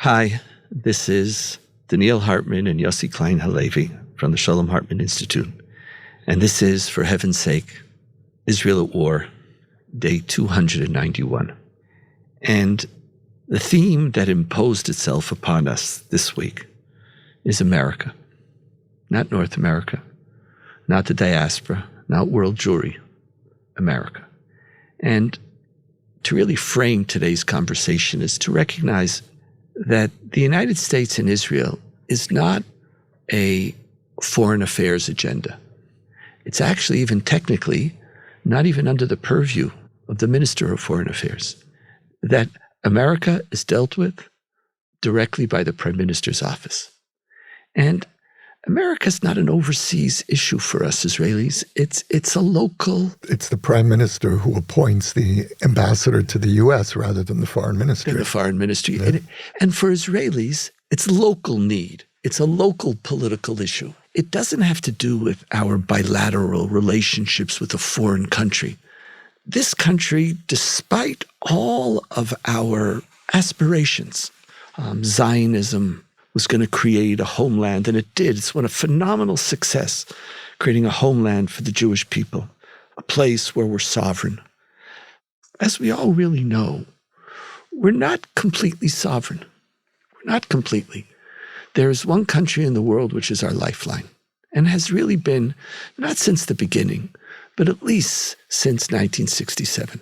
Hi, this is Donniel Hartman and Yossi Klein Halevi from the Shalom Hartman Institute. And this is, for heaven's sake, Israel at War, day 291. And the theme that imposed itself upon us this week is America. Not North America, not the diaspora, not world Jewry, America. And to really frame today's conversation is to recognize that the United States and Israel is not a foreign affairs agenda. It's actually even technically not even under the purview of the Minister of Foreign Affairs. That America is dealt with directly by the Prime Minister's office. And America is not an overseas issue for us Israelis. It's a local... It's the Prime Minister who appoints the ambassador to the U.S. rather than the Foreign Ministry. The Foreign Ministry. Yeah. And for Israelis, it's local need. It's a local political issue. It doesn't have to do with our bilateral relationships with a foreign country. This country, despite all of our aspirations, Zionism was going to create a homeland, and it did. It's been a phenomenal success, creating a homeland for the Jewish people, a place where we're sovereign. As we all really know, we're not completely sovereign. We're not completely. There is one country in the world which is our lifeline, and has really been, not since the beginning, but at least since 1967,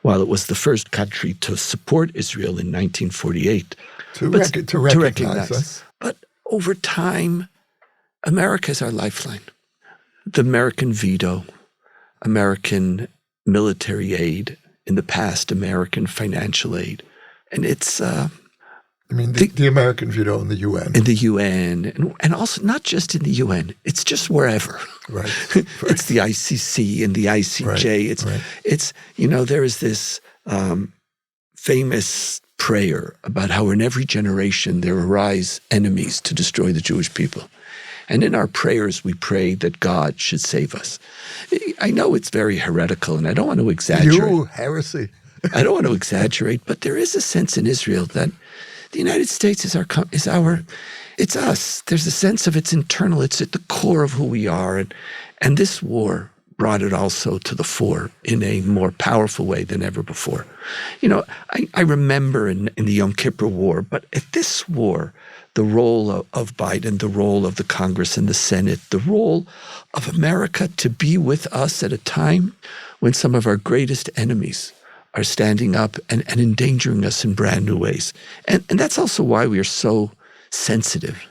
while it was the first country to support Israel in 1948. To recognize us. But over time, America is our lifeline. The American veto, American military aid, in the past, American financial aid. And it's... the American veto in the UN. In the UN, and also not just in the UN, it's just wherever. Right. It's the ICC and the ICJ. It's there is this famous prayer about how in every generation there arise enemies to destroy the Jewish people. And in our prayers, we pray that God should save us. I know it's very heretical, and I don't want to exaggerate. Heresy. I don't want to exaggerate, but there is a sense in Israel that the United States is it's us. There's a sense of it's internal. It's at the core of who we are. And this war brought it also to the fore in a more powerful way than ever before. I remember in the Yom Kippur War, but at this war, the role of Biden, the role of the Congress and the Senate, the role of America to be with us at a time when some of our greatest enemies are standing up and endangering us in brand new ways. And that's also why we are so sensitive.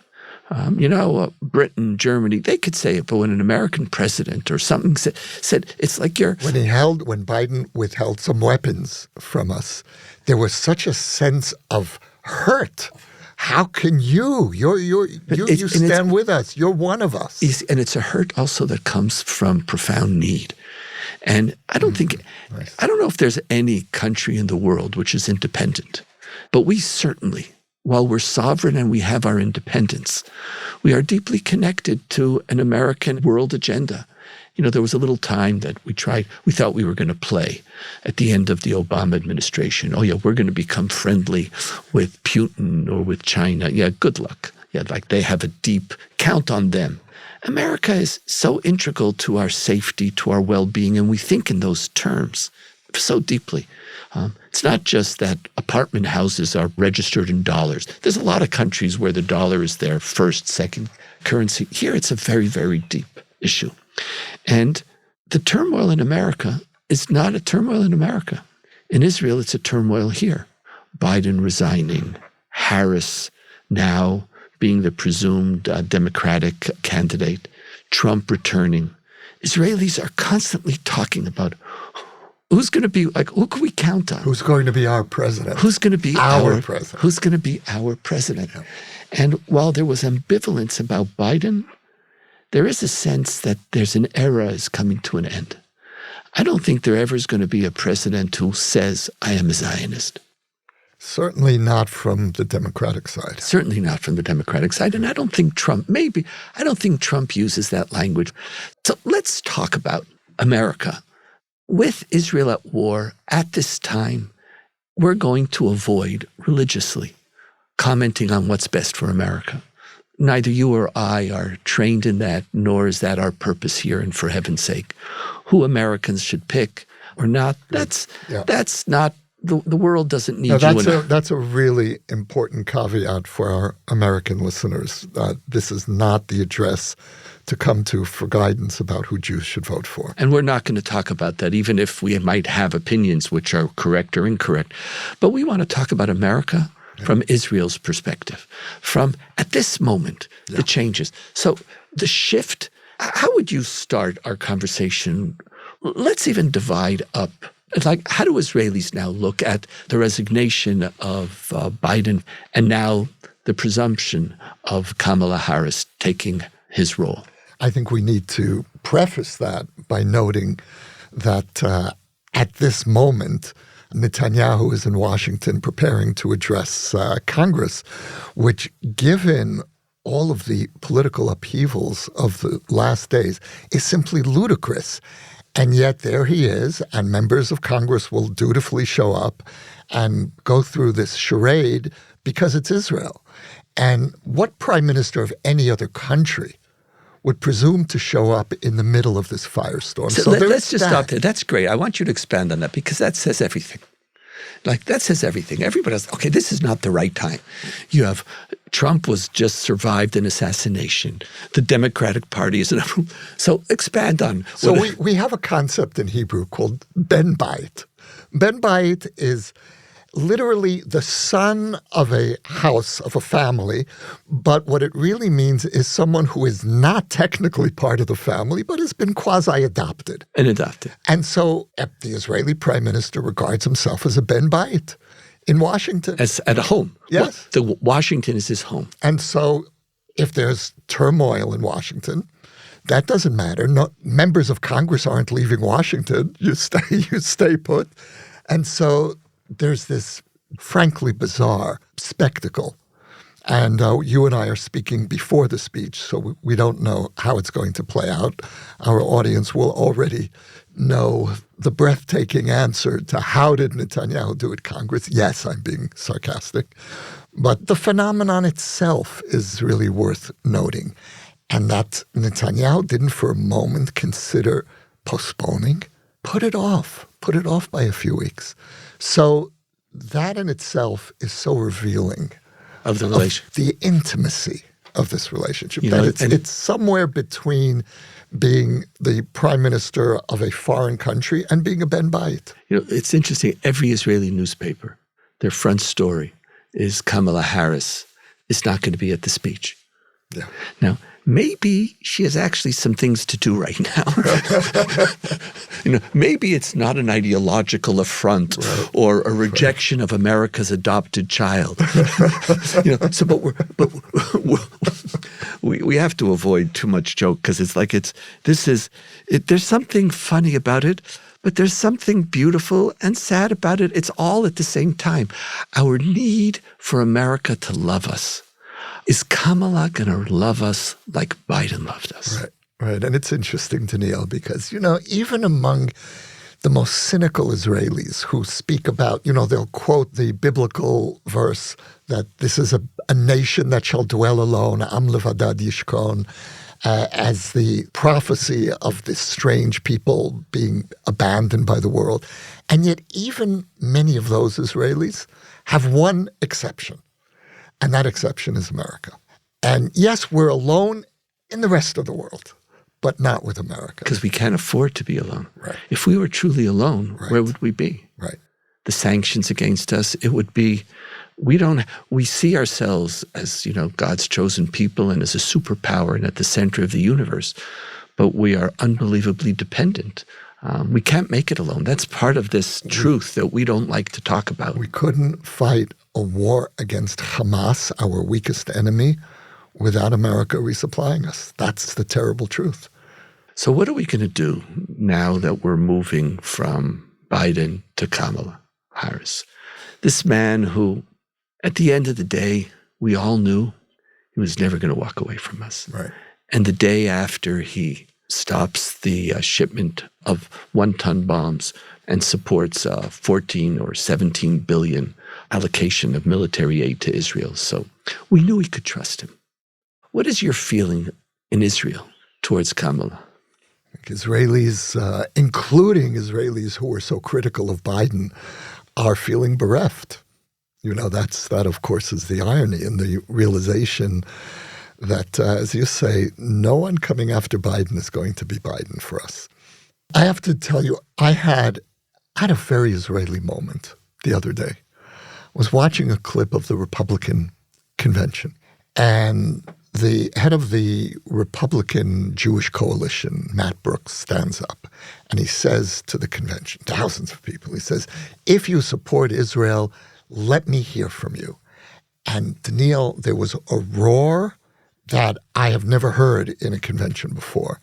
Britain, Germany, they could say it, but when an American president or something said it's like you're... When Biden withheld some weapons from us, there was such a sense of hurt. How can you? You stand with us. You're one of us. And it's a hurt also that comes from profound need. And I don't know if there's any country in the world which is independent, but we certainly, while we're sovereign and we have our independence, we are deeply connected to an American world agenda. There was a little time that we thought we were going to play at the end of the Obama administration. Oh yeah, we're going to become friendly with Putin or with China. Yeah, good luck. Yeah, like they have a deep count on them. America is so integral to our safety, to our well-being, and we think in those terms so deeply. It's not just that apartment houses are registered in dollars. There's a lot of countries where the dollar is their first, second currency. Here it's a very, very deep issue. And the turmoil in America is not a turmoil in America. In Israel, it's a turmoil here. Biden resigning, Harris now being the presumed Democratic candidate, Trump returning. Israelis are constantly talking about who's going to be, who can we count on? Who's going to be our president? Who's going to be our president? Who's going to be our president? Yeah. And while there was ambivalence about Biden, there is a sense that there's an era is coming to an end. I don't think there ever is going to be a president who says, I am a Zionist. Certainly not from the Democratic side. Certainly not from the Democratic side. And I don't think Trump uses that language. So let's talk about America. With Israel at war at this time, we're going to avoid religiously commenting on what's best for America. Neither you or I are trained in that, nor is that our purpose here. And for heaven's sake, who Americans should pick or not, that's not, the world doesn't need you. That's a really important caveat for our American listeners. This is not the address to come to for guidance about who Jews should vote for. And we're not going to talk about that, even if we might have opinions which are correct or incorrect. But we want to talk about America from Israel's perspective, from, at this moment, the changes. So the shift, how would you start our conversation? Let's even divide up. Like, how do Israelis now look at the resignation of Biden and now the presumption of Kamala Harris taking his role? I think we need to preface that by noting that at this moment, Netanyahu is in Washington preparing to address Congress, which, given all of the political upheavals of the last days, is simply ludicrous. And yet there he is, and members of Congress will dutifully show up and go through this charade because it's Israel. And what prime minister of any other country would presume to show up in the middle of this firestorm? So let's just stop there. That's great. I want you to expand on that because that says everything. Like, that says everything. Everybody else, okay, this is not the right time. You have Trump was just survived an assassination. The Democratic Party is so expand on. So we have a concept in Hebrew called ben bayit. Ben bayit is literally the son of a house, of a family, but what it really means is someone who is not technically part of the family, but has been quasi-adopted. And so the Israeli prime minister regards himself as a ben bayit in Washington. As at a home. Yes. Washington is his home. And so if there's turmoil in Washington, that doesn't matter. No, members of Congress aren't leaving Washington. You stay put. And so there's this frankly bizarre spectacle. And you and I are speaking before the speech, so we don't know how it's going to play out. Our audience will already know the breathtaking answer to how did Netanyahu do it, Congress? Yes, I'm being sarcastic. But the phenomenon itself is really worth noting. And that Netanyahu didn't for a moment consider postponing, put it off by a few weeks. So that in itself is so revealing of the relationship, of the intimacy of this relationship. It's somewhere between being the prime minister of a foreign country and being a ben bayit. It's interesting. Every Israeli newspaper, their front story is Kamala Harris is not going to be at the speech. Yeah. Now, maybe she has actually some things to do right now. Maybe it's not an ideological affront or a rejection of America's adopted child. But we have to avoid too much joke because it's like there's something funny about it, but there's something beautiful and sad about it. It's all at the same time. Our need for America to love us. Is Kamala going to love us like Biden loved us? Right. And it's interesting, Donniel, because, even among the most cynical Israelis who speak about, they'll quote the biblical verse that this is a nation that shall dwell alone, am levadad yishkon, as the prophecy of this strange people being abandoned by the world. And yet even many of those Israelis have one exception. And that exception is America. And yes, we're alone in the rest of the world, but not with America. Because we can't afford to be alone. Right. If we were truly alone, where would we be? Right. The sanctions against us, it would be, we see ourselves as, God's chosen people and as a superpower and at the center of the universe, but we are unbelievably dependent. We can't make it alone. That's part of this truth that we don't like to talk about. We couldn't fight a war against Hamas, our weakest enemy, without America resupplying us. That's the terrible truth. So what are we going to do now that we're moving from Biden to Kamala Harris? This man who, at the end of the day, we all knew he was never going to walk away from us. Right. And the day after he stops the shipment of 1-ton bombs and supports 14 or 17 billion allocation of military aid to Israel. So we knew we could trust him. What is your feeling in Israel towards Kamala? Israelis, including Israelis who were so critical of Biden, are feeling bereft. That of course is the irony and the realization that, as you say, no one coming after Biden is going to be Biden for us. I have to tell you, I had a very Israeli moment the other day. I was watching a clip of the Republican convention, and the head of the Republican Jewish coalition, Matt Brooks, stands up and he says to the convention, thousands of people, he says, if you support Israel, let me hear from you. And Donniel, there was a roar that I have never heard in a convention before.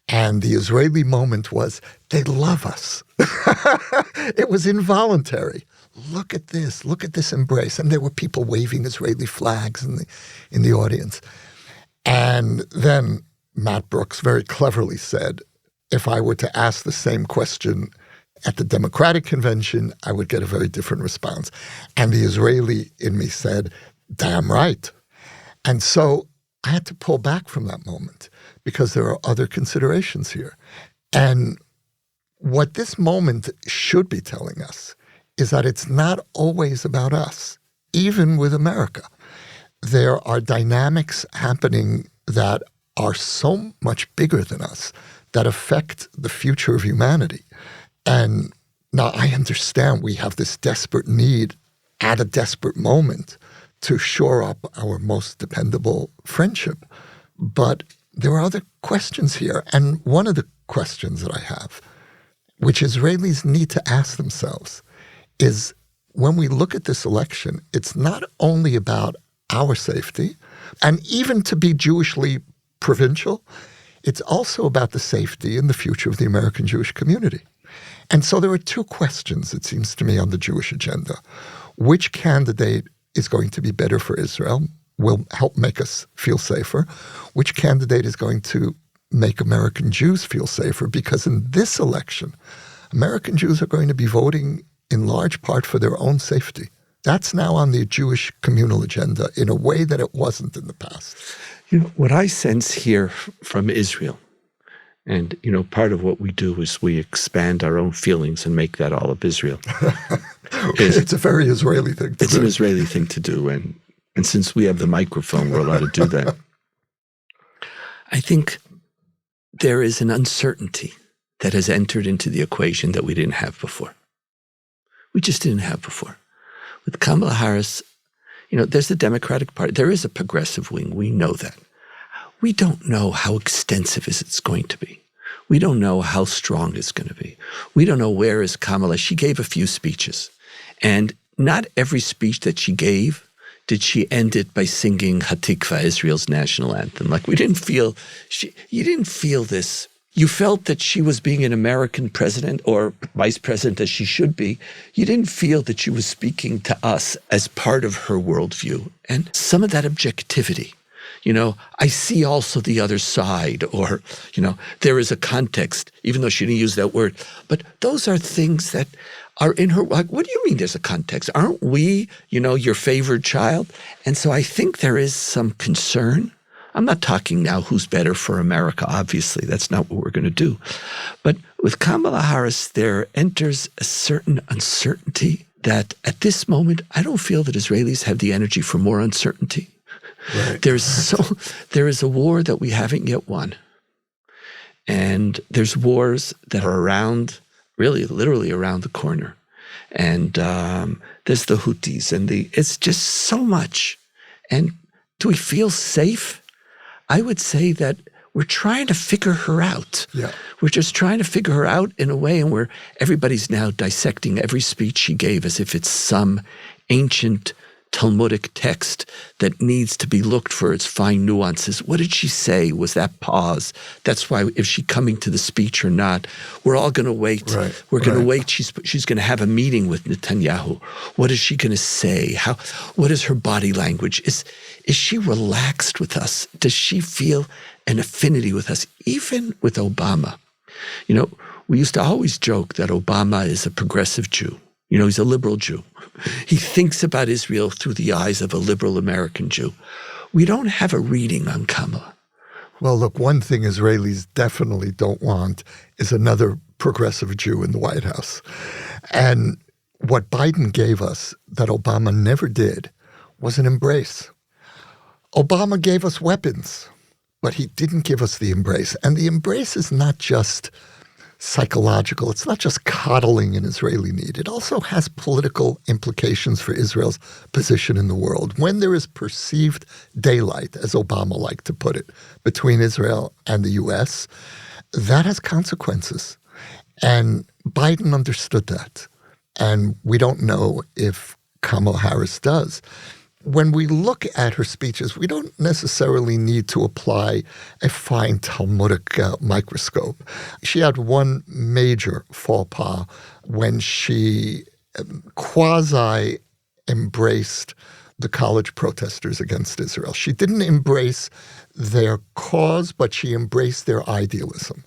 And the Israeli moment was, they love us. It was involuntary. Look at this embrace. And there were people waving Israeli flags in the audience. And then Matt Brooks very cleverly said, if I were to ask the same question at the Democratic convention, I would get a very different response. And the Israeli in me said, damn right. And so I had to pull back from that moment because there are other considerations here. And what this moment should be telling us is that it's not always about us, even with America. There are dynamics happening that are so much bigger than us that affect the future of humanity. And now I understand we have this desperate need at a desperate moment to shore up our most dependable friendship. But there are other questions here. And one of the questions that I have, which Israelis need to ask themselves, is when we look at this election, it's not only about our safety, and even to be Jewishly provincial, it's also about the safety and the future of the American Jewish community. And so there are two questions, it seems to me, on the Jewish agenda. Which candidate is going to be better for Israel, will help make us feel safer? Which candidate is going to make American Jews feel safer? Because in this election, American Jews are going to be voting in large part for their own safety. That's now on the Jewish communal agenda in a way that it wasn't in the past. What I sense here from Israel, and, part of what we do is we expand our own feelings and make that all of Israel. It's a very Israeli thing to do. It's an Israeli thing to do. And since we have the microphone, we're allowed to do that. I think there is an uncertainty that has entered into the equation that we didn't have before. We just didn't have before. With Kamala Harris, there's the Democratic Party. There is a progressive wing. We know that. We don't know how extensive it's going to be. We don't know how strong it's going to be. We don't know where is Kamala. She gave a few speeches. And not every speech that she gave did she end it by singing Hatikva, Israel's national anthem. Like you didn't feel this. You felt that she was being an American president or vice president as she should be. You didn't feel that she was speaking to us as part of her worldview. And some of that objectivity, I see also the other side, or, there is a context, even though she didn't use that word. But those are things that are in her, like, what do you mean there's a context? Aren't we, your favored child? And so I think there is some concern. I'm not talking now who's better for America, obviously. That's not what we're going to do. But with Kamala Harris, there enters a certain uncertainty that at this moment, I don't feel that Israelis have the energy for more uncertainty. Right. There is a war that we haven't yet won. And there's wars that are around, really, literally around the corner. And there's the Houthis, and it's just so much. And do we feel safe? I would say that we're trying to figure her out. Yeah. We're just trying to figure her out in a way and where everybody's now dissecting every speech she gave as if it's some ancient Talmudic text that needs to be looked for its fine nuances. What did she say? Was that pause? That's why if she's coming to the speech or not, we're all going to wait. Right, we're going to wait. She's going to have a meeting with Netanyahu. What is she going to say? What is her body language? Is she relaxed with us? Does she feel an affinity with us? Even with Obama. We used to always joke that Obama is a progressive Jew. He's a liberal Jew. He thinks about Israel through the eyes of a liberal American Jew. We don't have a reading on Kamala. Well, look, one thing Israelis definitely don't want is another progressive Jew in the White House. And what Biden gave us that Obama never did was an embrace. Obama gave us weapons, but he didn't give us the embrace. And the embrace is not just psychological. It's not just coddling an Israeli need. It also has political implications for Israel's position in the world. When there is perceived daylight, as Obama liked to put it, between Israel and the U.S., that has consequences. And Biden understood that. And we don't know if Kamala Harris does. When we look at her speeches, we don't necessarily need to apply a fine Talmudic microscope. She had one major faux pas when she quasi-embraced the college protesters against Israel. She didn't embrace their cause, but she embraced their idealism.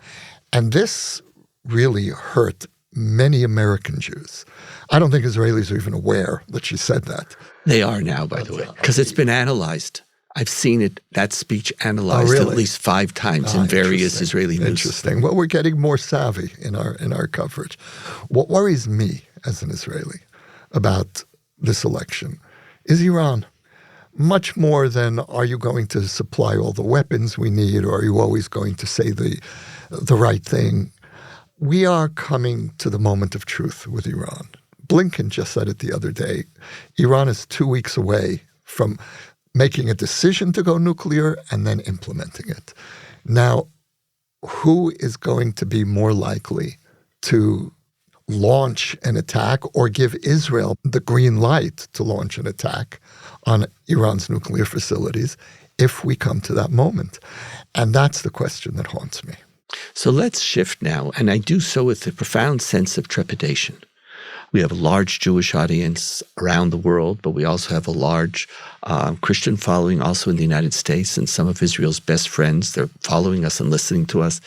And this really hurt many American Jews. I don't think Israelis are even aware that she said that. They are now, by the way, because it's been analyzed. I've seen that speech analyzed at least 5 times in various Israeli news. Interesting. Well, we're getting more savvy in our coverage. What worries me as an Israeli about this election is Iran. Much more than, are you going to supply all the weapons we need, or are you always going to say the right thing? We are coming to the moment of truth with Iran. Blinken just said it the other day. Iran is 2 weeks away from making a decision to go nuclear and then implementing it. Now, who is going to be more likely to launch an attack or give Israel the green light to launch an attack on Iran's nuclear facilities if we come to that moment? And that's the question that haunts me. So let's shift now, and I do so with a profound sense of trepidation. We have a large Jewish audience around the world, but we also have a large Christian following also in the United States, and some of Israel's best friends, they're following us and listening to us.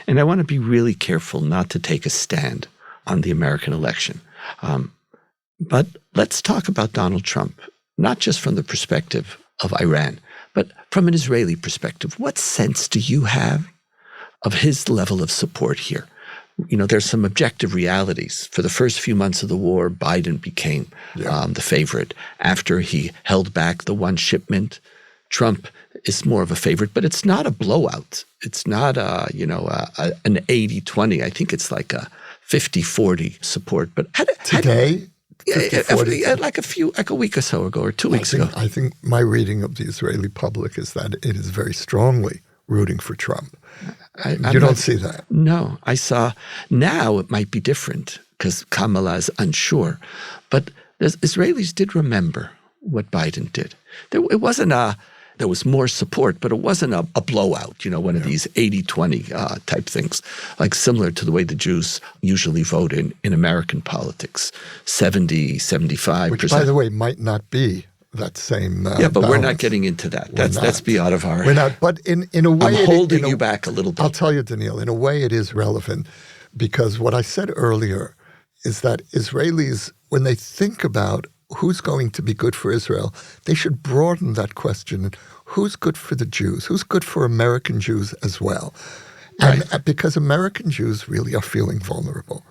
And I want to be really careful not to take a stand on the American election. But let's talk about Donald Trump, not just from the perspective of Iran, but from an Israeli perspective. What sense do you have of his level of support here? There's some objective realities. For the first few months of the war, Biden became the favorite. After he held back the one shipment, Trump is more of a favorite, but it's not a blowout. It's not an 80-20. I think it's like a 50-40 support. But today, 50-40? Like a week or so ago, or 2 weeks ago. I think my reading of the Israeli public is that it is very strongly rooting for Trump. You don't see that? No. I saw, now it might be different because Kamala is unsure. But the Israelis did remember what Biden did. There was more support, but it wasn't a blowout, one of these 80-20 type things, like similar to the way the Jews usually vote in American politics, 70-75%. Which, by the way, might not be that same but balance. We're not getting into that. That's be out of our... We're not. But in a way... I'm holding you back a little bit. I'll tell you, Donniel, in a way it is relevant because what I said earlier is that Israelis, when they think about who's going to be good for Israel, they should broaden that question. Who's good for the Jews? Who's good for American Jews as well? And because American Jews really are feeling vulnerable.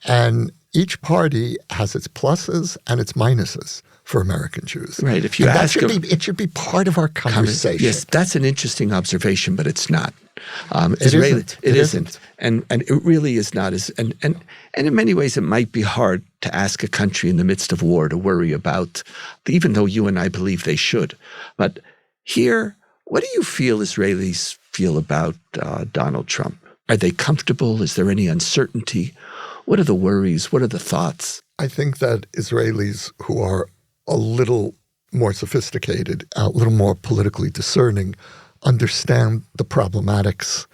And each party has its pluses and its minuses for American Jews. Right. If you ask it should be part of our conversation. Yes, that's an interesting observation, but it's not. It isn't. And it really is not. And in many ways, it might be hard to ask a country in the midst of war to worry about, even though you and I believe they should. But here, what do you feel Israelis feel about Donald Trump? Are they comfortable? Is there any uncertainty? What are the worries? What are the thoughts? I think that Israelis who are a little more sophisticated, a little more politically discerning, understand the problematics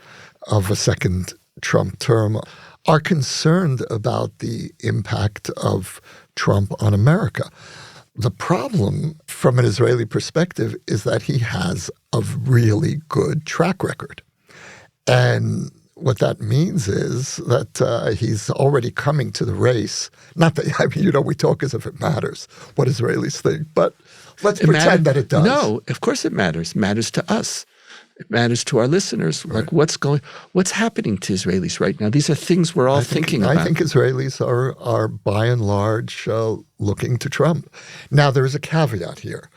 of a second Trump term, are concerned about the impact of Trump on America. The problem from an Israeli perspective is that he has a really good track record. And what that means is that he's already coming to the race. Not that, we talk as if it matters what Israelis think, but let's pretend that it does. No, of course it matters. It matters to us. It matters to our listeners. Right. Like what's happening to Israelis right now? These are things we're all thinking about. I think Israelis are by and large looking to Trump. Now, there's a caveat here,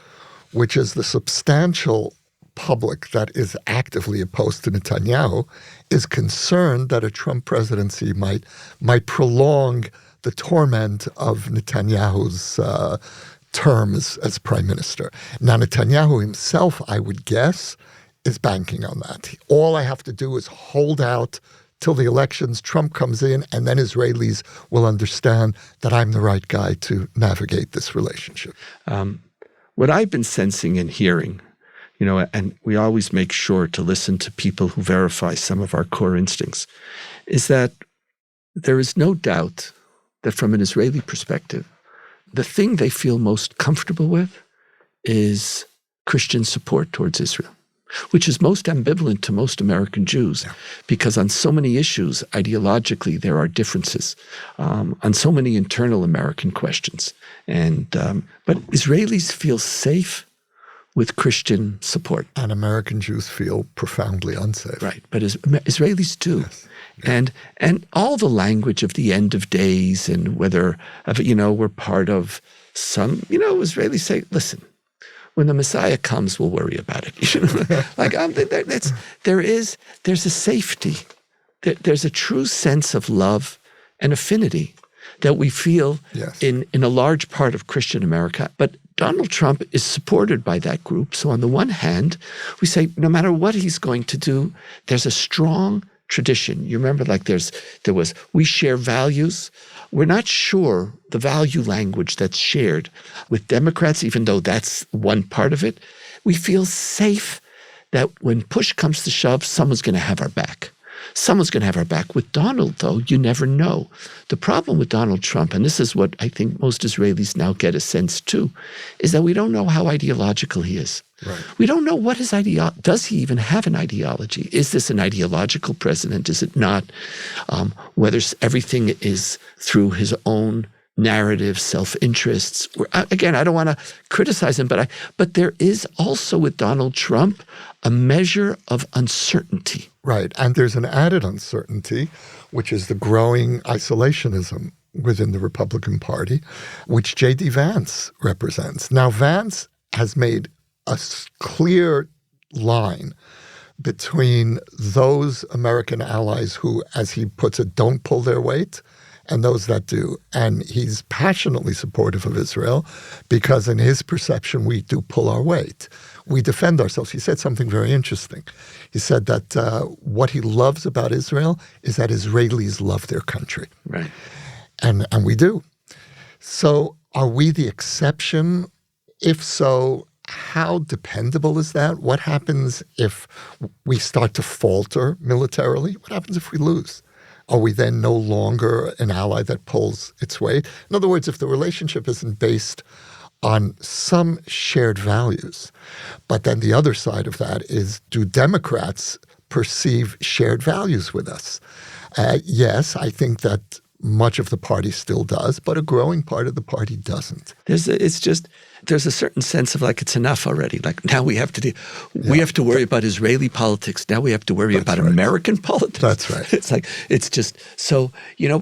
which is the substantial public that is actively opposed to Netanyahu is concerned that a Trump presidency might prolong the torment of Netanyahu's terms as prime minister. Now, Netanyahu himself, I would guess, is banking on that. All I have to do is hold out till the elections, Trump comes in, and then Israelis will understand that I'm the right guy to navigate this relationship. What I've been sensing and hearing, and we always make sure to listen to people who verify some of our core instincts, is that there is no doubt that from an Israeli perspective, the thing they feel most comfortable with is Christian support towards Israel, which is most ambivalent to most American Jews, because on so many issues, ideologically, there are differences on so many internal American questions. But Israelis feel safe with Christian support. And American Jews feel profoundly unsafe. Right, but Israelis do. Yes. Yeah. And all the language of the end of days and whether, we're part of some, Israelis say, listen, when the Messiah comes, we'll worry about it. There's a safety. There's a true sense of love and affinity that we feel in a large part of Christian America. But Donald Trump is supported by that group. So on the one hand, we say no matter what he's going to do, there's a strong tradition. You remember we share values. We're not sure the value language that's shared with Democrats, even though that's one part of it. We feel safe that when push comes to shove, someone's going to have our back. Someone's going to have our back. With Donald, though, you never know. The problem with Donald Trump, and this is what I think most Israelis now get a sense too, is that we don't know how ideological he is. Right. We don't know what his ideology, does he even have an ideology? Is this an ideological president? Is it not? Whether everything is through his own narrative, self-interests. Again, I don't want to criticize him, but there is also with Donald Trump a measure of uncertainty. Right, and there's an added uncertainty, which is the growing isolationism within the Republican Party, which J.D. Vance represents. Now, Vance has made a clear line between those American allies who, as he puts it, don't pull their weight, and those that do. And he's passionately supportive of Israel because in his perception, we do pull our weight. We defend ourselves. He said something very interesting. He said that what he loves about Israel is that Israelis love their country. Right. And we do. So are we the exception? If so, how dependable is that? What happens if we start to falter militarily? What happens if we lose? Are we then no longer an ally that pulls its weight? In other words, if the relationship isn't based on some shared values, but then the other side of that is, do Democrats perceive shared values with us? Yes, I think that much of the party still does, but a growing part of the party doesn't. There's a certain sense of like, it's enough already. Like now we have to worry about Israeli politics. Now we have to worry about American politics. That's right. It's just, so,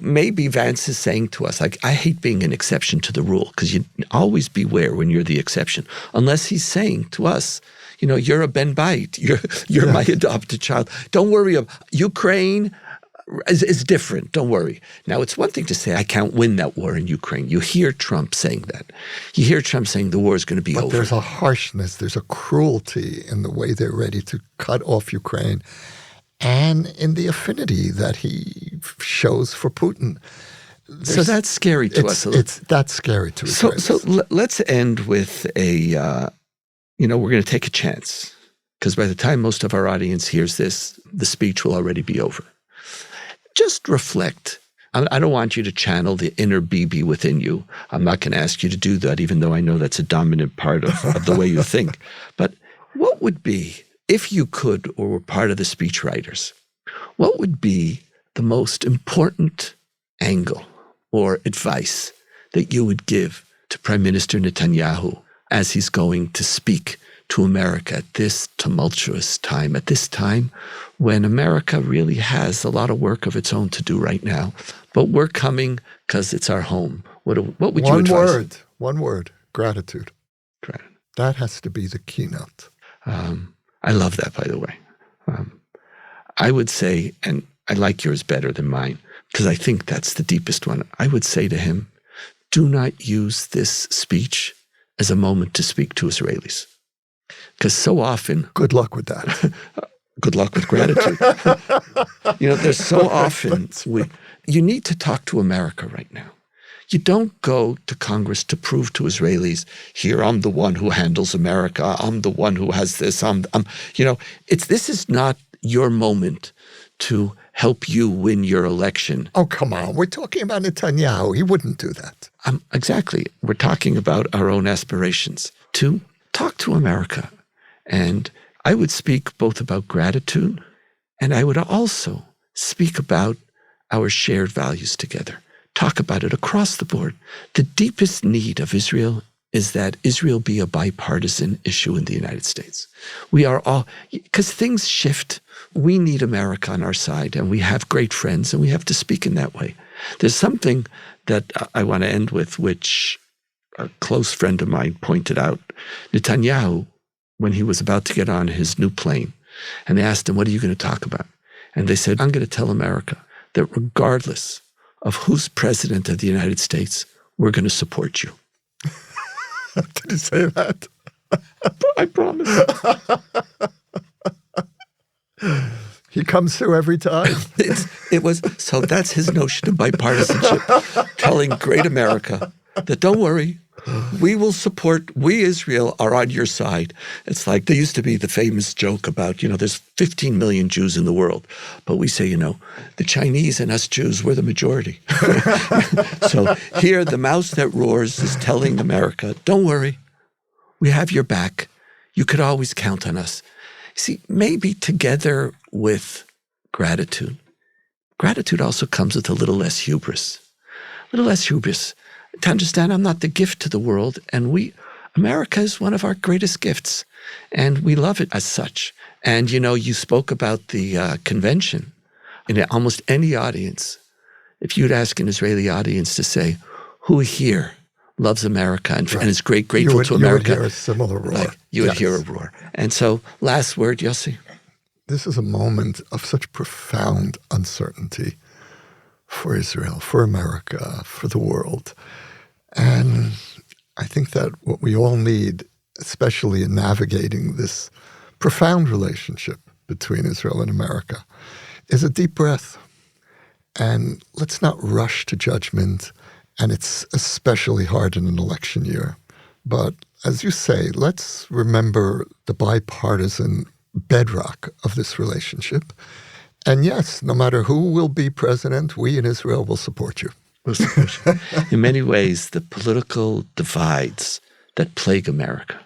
maybe Vance is saying to us, like, I hate being an exception to the rule, because you always beware when you're the exception, unless he's saying to us, you're a Ben Bait, you're my adopted child. Don't worry about Ukraine. Is different. Don't worry. Now, it's one thing to say, I can't win that war in Ukraine. You hear Trump saying that. You hear Trump saying the war is going to be over. But there's a harshness, there's a cruelty in the way they're ready to cut off Ukraine and in the affinity that he shows for Putin. So that's scary to us. That's scary to us. So let's end with we're going to take a chance, because by the time most of our audience hears this, the speech will already be over. Just reflect. I don't want you to channel the inner Bibi within you. I'm not going to ask you to do that, even though I know that's a dominant part of the way you think. But what would be, if you could or were part of the speechwriters, what would be the most important angle or advice that you would give to Prime Minister Netanyahu as he's going to speak to America at this tumultuous time, at this time when America really has a lot of work of its own to do right now, but we're coming because it's our home? What would you advise? One word, gratitude. That has to be the keynote. I love that, by the way. I would say, and I like yours better than mine, because I think that's the deepest one. I would say to him, do not use this speech as a moment to speak to Israelis. Because so often... Good luck with that. Good luck with gratitude. There's so often... You need to talk to America right now. You don't go to Congress to prove to Israelis, here, I'm the one who handles America. I'm the one who has this. This is not your moment to help you win your election. Oh, come on. We're talking about Netanyahu. He wouldn't do that. Exactly. We're talking about our own aspirations. To talk to America. And I would speak both about gratitude, and I would also speak about our shared values together. Talk about it across the board. The deepest need of Israel is that Israel be a bipartisan issue in the United States. We are all, because things shift. We need America on our side, and we have great friends, and we have to speak in that way. There's something that I want to end with, which a close friend of mine pointed out. Netanyahu, when he was about to get on his new plane, and they asked him, what are you going to talk about? And they said, I'm going to tell America that regardless of who's president of the United States, we're going to support you. Did he say that? I promise. He comes through every time. So that's his notion of bipartisanship, telling great America that don't worry, we will support, we Israel are on your side. It's like there used to be the famous joke about, there's 15 million Jews in the world, but we say, the Chinese and us Jews, we're the majority. So here the mouse that roars is telling America, don't worry, we have your back. You could always count on us. See, maybe together with gratitude. Gratitude also comes with a little less hubris. A little less hubris. To understand I'm not the gift to the world, and America is one of our greatest gifts, and we love it as such. And, you spoke about the convention. In almost any audience, if you'd ask an Israeli audience to say, who here loves America and is grateful to America? You would hear a similar roar. You would hear a roar. And so, last word, Yossi. This is a moment of such profound uncertainty for Israel, for America, for the world. And I think that what we all need, especially in navigating this profound relationship between Israel and America, is a deep breath. And let's not rush to judgment. And it's especially hard in an election year. But as you say, let's remember the bipartisan bedrock of this relationship. And yes, no matter who will be president, we in Israel will support you. In many ways, the political divides that plague America,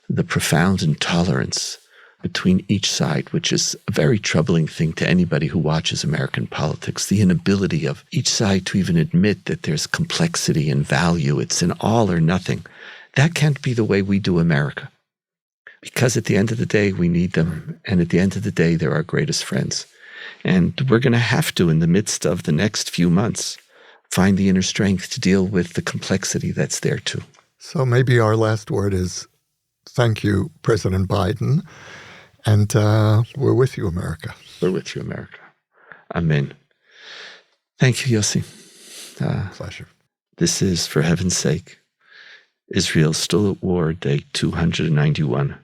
the profound intolerance between each side, which is a very troubling thing to anybody who watches American politics, the inability of each side to even admit that there's complexity and value, it's an all or nothing. That can't be the way we do America. Because at the end of the day, we need them. And at the end of the day, they're our greatest friends. And we're going to have to, in the midst of the next few months, find the inner strength to deal with the complexity that's there too. So maybe our last word is thank you, President Biden. And we're with you, America. We're with you, America. Amen. Thank you, Yossi. Pleasure. This is, for heaven's sake, Israel Still at War, Day 291.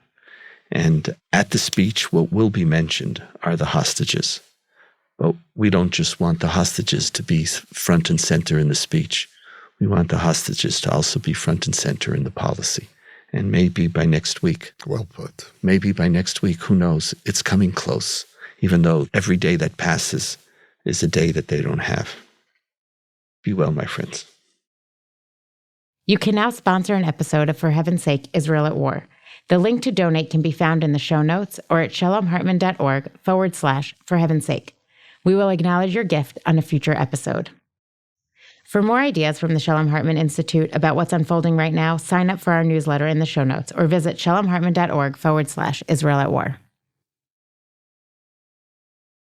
And at the speech, what will be mentioned are the hostages. But we don't just want the hostages to be front and center in the speech. We want the hostages to also be front and center in the policy. And maybe by next week. Well put. Maybe by next week, who knows? It's coming close, even though every day that passes is a day that they don't have. Be well, my friends. You can now sponsor an episode of For Heaven's Sake, Israel at War. The link to donate can be found in the show notes or at shalomhartman.org/for heaven's sake. We will acknowledge your gift on a future episode. For more ideas from the Shalom Hartman Institute about what's unfolding right now, sign up for our newsletter in the show notes or visit shalomhartman.org/Israel at War.